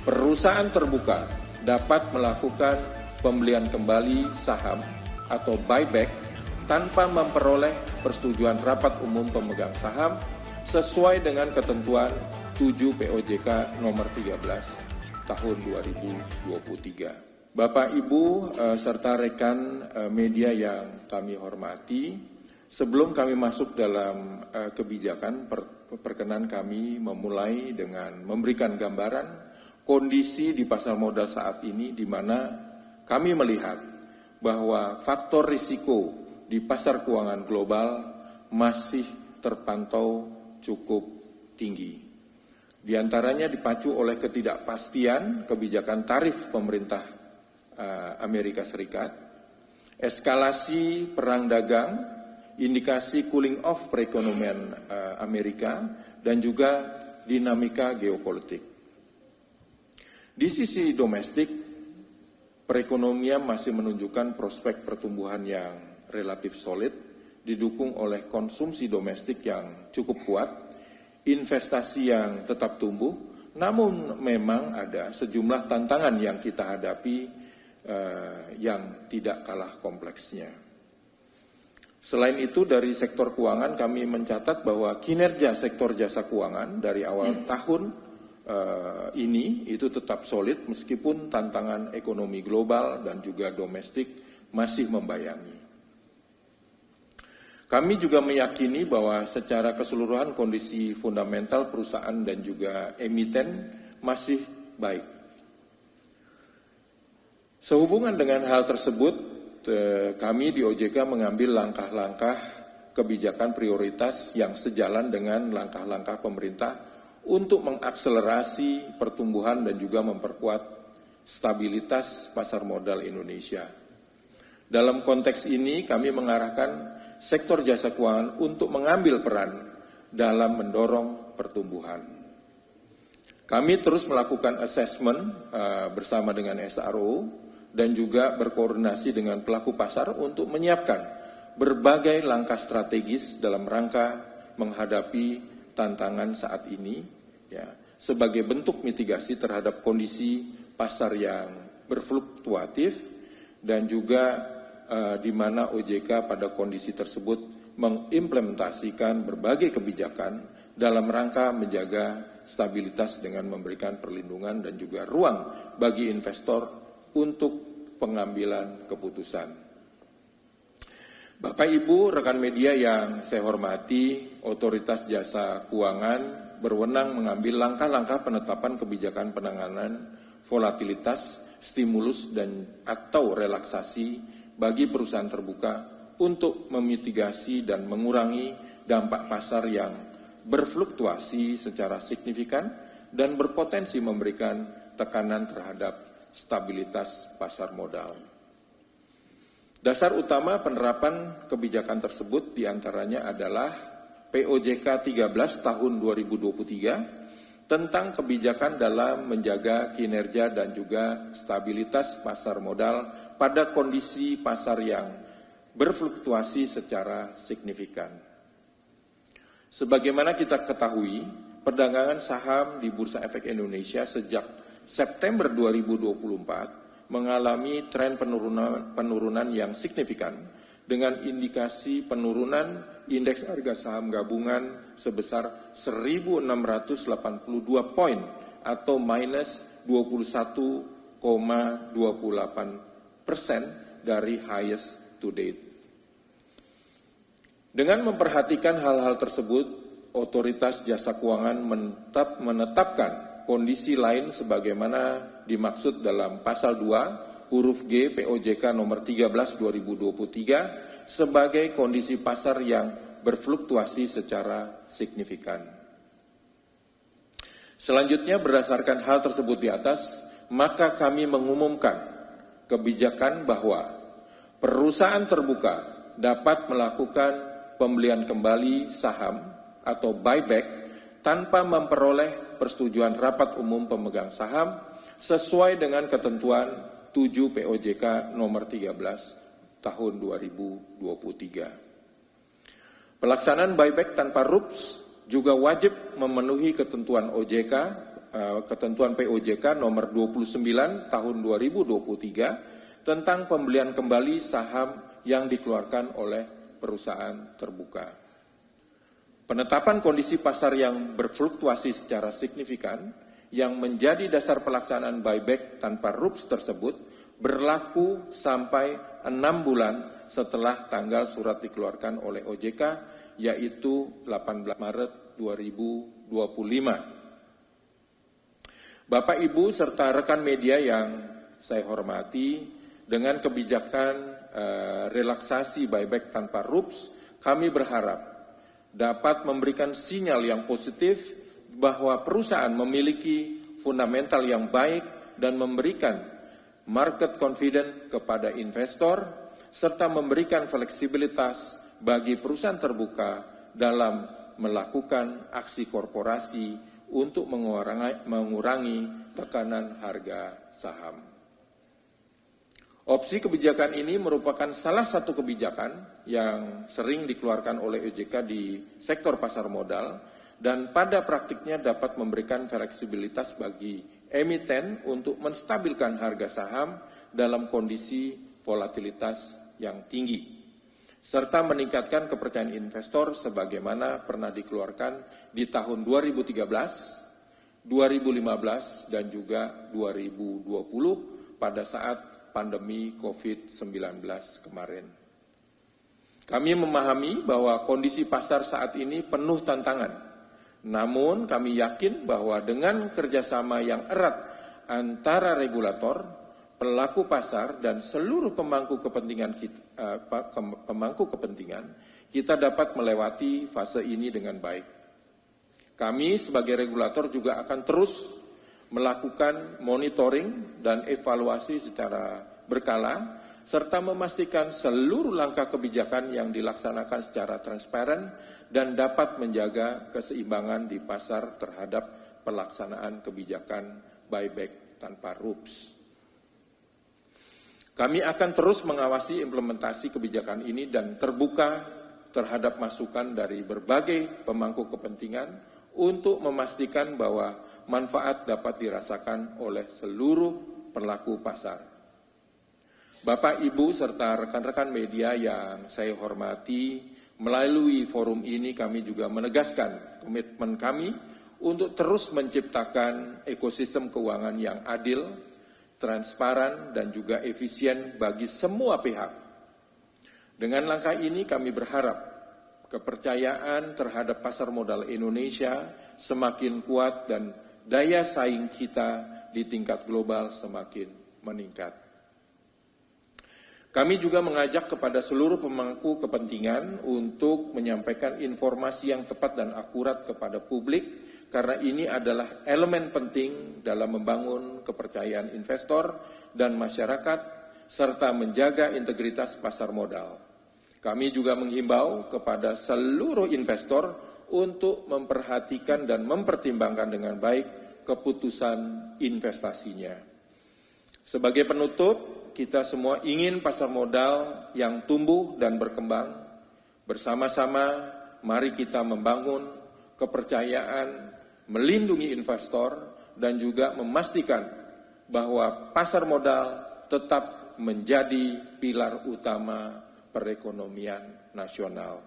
perusahaan terbuka dapat melakukan pembelian kembali saham atau buyback tanpa memperoleh persetujuan rapat umum pemegang saham sesuai dengan ketentuan 7 POJK nomor 13 tahun 2023. Bapak, Ibu, serta rekan media yang kami hormati, sebelum kami masuk dalam kebijakan, perkenan kami memulai dengan memberikan gambaran kondisi di pasar modal saat ini, di mana kami melihat bahwa faktor risiko di pasar keuangan global masih terpantau cukup tinggi. Di antaranya dipacu oleh ketidakpastian kebijakan tarif pemerintah Amerika Serikat, eskalasi perang dagang, indikasi cooling off perekonomian Amerika, dan juga dinamika geopolitik. Di sisi domestik, perekonomian masih menunjukkan prospek pertumbuhan yang relatif solid, didukung oleh konsumsi domestik yang cukup kuat, investasi yang tetap tumbuh, namun memang ada sejumlah tantangan yang kita hadapi yang tidak kalah kompleksnya. Selain itu, dari sektor keuangan kami mencatat bahwa kinerja sektor jasa keuangan dari awal tahun ini itu tetap solid meskipun tantangan ekonomi global dan juga domestik masih membayangi. Kami juga meyakini bahwa secara keseluruhan kondisi fundamental perusahaan dan juga emiten masih baik. Sehubungan dengan hal tersebut, kami di OJK mengambil langkah-langkah kebijakan prioritas yang sejalan dengan langkah-langkah pemerintah untuk mengakselerasi pertumbuhan dan juga memperkuat stabilitas pasar modal Indonesia. Dalam konteks ini, kami mengarahkan sektor jasa keuangan untuk mengambil peran dalam mendorong pertumbuhan. Kami terus melakukan assessment bersama dengan SRO dan juga berkoordinasi dengan pelaku pasar untuk menyiapkan berbagai langkah strategis dalam rangka menghadapi tantangan saat ini, ya, sebagai bentuk mitigasi terhadap kondisi pasar yang berfluktuatif dan juga di mana OJK pada kondisi tersebut mengimplementasikan berbagai kebijakan dalam rangka menjaga stabilitas dengan memberikan perlindungan dan juga ruang bagi investor untuk pengambilan keputusan. Bapak, Ibu, rekan media yang saya hormati, Otoritas Jasa Keuangan berwenang mengambil langkah-langkah penetapan kebijakan penanganan volatilitas, stimulus, dan atau relaksasi bagi perusahaan terbuka untuk memitigasi dan mengurangi dampak pasar yang berfluktuasi secara signifikan dan berpotensi memberikan tekanan terhadap stabilitas pasar modal. Dasar utama penerapan kebijakan tersebut diantaranya adalah POJK 13 tahun 2023 tentang kebijakan dalam menjaga kinerja dan juga stabilitas pasar modal pada kondisi pasar yang berfluktuasi secara signifikan. Sebagaimana kita ketahui, perdagangan saham di Bursa Efek Indonesia sejak September 2024 mengalami tren penurunan yang signifikan dengan indikasi penurunan indeks harga saham gabungan sebesar 1.682 poin atau minus 21,28% dari highest to date. Dengan memperhatikan hal-hal tersebut, Otoritas Jasa Keuangan menetapkan kondisi lain sebagaimana dimaksud dalam pasal 2 huruf G POJK nomor 13 2023 sebagai kondisi pasar yang berfluktuasi secara signifikan. Selanjutnya, berdasarkan hal tersebut di atas, maka kami mengumumkan kebijakan bahwa perusahaan terbuka dapat melakukan pembelian kembali saham atau buyback tanpa memperoleh persetujuan rapat umum pemegang saham sesuai dengan ketentuan 7 POJK nomor 13 tahun 2023. Pelaksanaan buyback tanpa RUPS juga wajib memenuhi ketentuan OJK ketentuan POJK nomor 29 tahun 2023 tentang pembelian kembali saham yang dikeluarkan oleh perusahaan terbuka. Penetapan kondisi pasar yang berfluktuasi secara signifikan yang menjadi dasar pelaksanaan buyback tanpa RUPS tersebut berlaku sampai 6 bulan setelah tanggal surat dikeluarkan oleh OJK, yaitu 18 Maret 2025. Bapak, Ibu, serta rekan media yang saya hormati, dengan kebijakan relaksasi buyback tanpa RUPS, kami berharap dapat memberikan sinyal yang positif bahwa perusahaan memiliki fundamental yang baik dan memberikan market confidence kepada investor, serta memberikan fleksibilitas bagi perusahaan terbuka dalam melakukan aksi korporasi untuk mengurangi tekanan harga saham. Opsi kebijakan ini merupakan salah satu kebijakan yang sering dikeluarkan oleh OJK di sektor pasar modal dan pada praktiknya dapat memberikan fleksibilitas bagi emiten untuk menstabilkan harga saham dalam kondisi volatilitas yang tinggi, serta meningkatkan kepercayaan investor sebagaimana pernah dikeluarkan di tahun 2013, 2015, dan juga 2020 pada saat pandemi COVID-19 kemarin. Kami memahami bahwa kondisi pasar saat ini penuh tantangan, namun kami yakin bahwa dengan kerjasama yang erat antara regulator, pelaku pasar, dan seluruh pemangku kepentingan, kita dapat melewati fase ini dengan baik. Kami sebagai regulator juga akan terus melakukan monitoring dan evaluasi secara berkala, serta memastikan seluruh langkah kebijakan yang dilaksanakan secara transparan dan dapat menjaga keseimbangan di pasar terhadap pelaksanaan kebijakan buyback tanpa RUPS. Kami akan terus mengawasi implementasi kebijakan ini dan terbuka terhadap masukan dari berbagai pemangku kepentingan untuk memastikan bahwa manfaat dapat dirasakan oleh seluruh pelaku pasar. Bapak, Ibu, serta rekan-rekan media yang saya hormati, melalui forum ini kami juga menegaskan komitmen kami untuk terus menciptakan ekosistem keuangan yang adil, transparan, dan juga efisien bagi semua pihak. Dengan langkah ini kami berharap kepercayaan terhadap pasar modal Indonesia semakin kuat dan daya saing kita di tingkat global semakin meningkat. Kami juga mengajak kepada seluruh pemangku kepentingan untuk menyampaikan informasi yang tepat dan akurat kepada publik, karena ini adalah elemen penting dalam membangun kepercayaan investor dan masyarakat, serta menjaga integritas pasar modal. Kami juga menghimbau kepada seluruh investor untuk memperhatikan dan mempertimbangkan dengan baik keputusan investasinya. Sebagai penutup, kita semua ingin pasar modal yang tumbuh dan berkembang. Bersama-sama, mari kita membangun kepercayaan, melindungi investor, dan juga memastikan bahwa pasar modal tetap menjadi pilar utama perekonomian nasional.